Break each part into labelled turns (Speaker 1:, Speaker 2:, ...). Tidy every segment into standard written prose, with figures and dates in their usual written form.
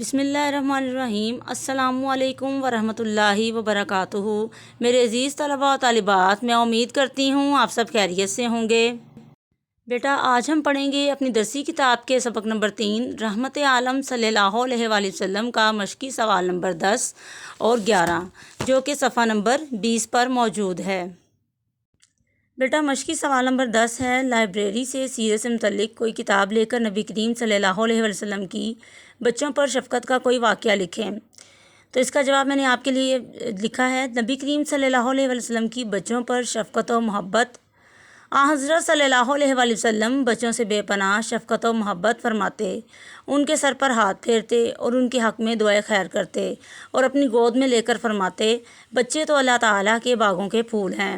Speaker 1: بسم اللہ الرحمن الرحیم۔ السلام علیکم ورحمۃ اللہ وبرکاتہ۔ میرے عزیز طلباء و طالبات، میں امید کرتی ہوں آپ سب خیریت سے ہوں گے۔ بیٹا آج ہم پڑھیں گے اپنی درسی کتاب کے سبق نمبر 3 رحمت عالم صلی اللہ علیہ وآلہ وسلم کا مشقی سوال نمبر 10 اور 11 جو کہ صفحہ نمبر 20 پر موجود ہے۔ بیٹا مشقی سوال نمبر 10 ہے، لائبریری سے سیرت سے متعلق کوئی کتاب لے کر نبی کریم صلی اللہ علیہ وآلہ وسلم کی بچوں پر شفقت کا کوئی واقعہ لکھیں۔ تو اس کا جواب میں نے آپ کے لیے لکھا ہے، نبی کریم صلی اللہ علیہ وآلہ وسلم کی بچوں پر شفقت و محبت۔ حضرت صلی اللہ علیہ وآلہ وسلم بچوں سے بے پناہ شفقت و محبت فرماتے، ان کے سر پر ہاتھ پھیرتے اور ان کے حق میں دعائے خیر کرتے اور اپنی گود میں لے کر فرماتے، بچے تو اللہ تعالیٰ کے باغوں کے پھول ہیں۔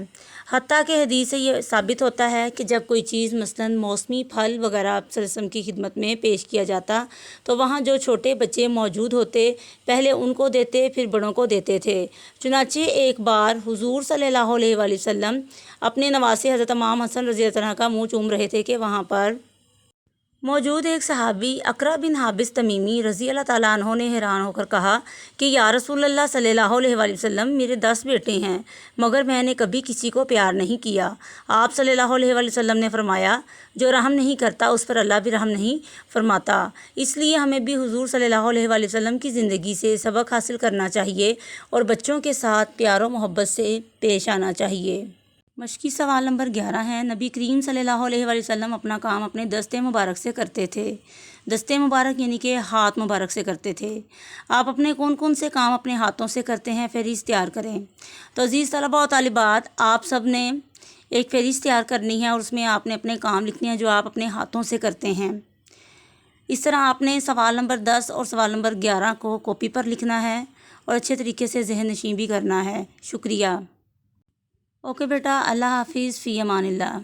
Speaker 1: حتیٰ کہ حدیث سے یہ ثابت ہوتا ہے کہ جب کوئی چیز مثلاً موسمی پھل وغیرہ آپ صلی اللہ علیہ وسلم کی خدمت میں پیش کیا جاتا تو وہاں جو چھوٹے بچے موجود ہوتے پہلے ان کو دیتے پھر بڑوں کو دیتے تھے۔ چنانچہ ایک بار حضور صلی اللہ علیہ وآلہ وسلم اپنے نواسے حضرت امام حسن رضی اللہ عنہ کا منہ چوم رہے تھے کہ وہاں پر موجود ایک صحابی اقرع بن حابس تمیمی رضی اللہ تعالیٰ عنہ نے حیران ہو کر کہا کہ یا رسول اللہ صلی اللہ علیہ وآلہ وسلم، میرے 10 بیٹے ہیں مگر میں نے کبھی کسی کو پیار نہیں کیا۔ آپ صلی اللہ علیہ وآلہ وسلم نے فرمایا، جو رحم نہیں کرتا اس پر اللہ بھی رحم نہیں فرماتا۔ اس لیے ہمیں بھی حضور صلی اللہ علیہ وآلہ وسلم کی زندگی سے سبق حاصل کرنا چاہیے اور بچوں کے ساتھ پیار و محبت سے پیش آنا چاہیے۔ مشقی سوال نمبر 11 ہے، نبی کریم صلی اللہ علیہ وآلہ وسلم اپنا کام اپنے دستے مبارک سے کرتے تھے۔ دستے مبارک یعنی کہ ہاتھ مبارک سے کرتے تھے۔ آپ اپنے کون کون سے کام اپنے ہاتھوں سے کرتے ہیں فہرست تیار کریں۔ تو عزیز طلباء و طالبات، آپ سب نے ایک فہرست تیار کرنی ہے اور اس میں آپ نے اپنے کام لکھنے ہیں جو آپ اپنے ہاتھوں سے کرتے ہیں۔ اس طرح آپ نے سوال نمبر 10 اور سوال نمبر 11 کو کاپی پر لکھنا ہے اور اچھے طریقے سے ذہن نشین بھی کرنا ہے۔ شکریہ۔ اوکے بیٹا، اللہ حافظ، فی امان اللہ۔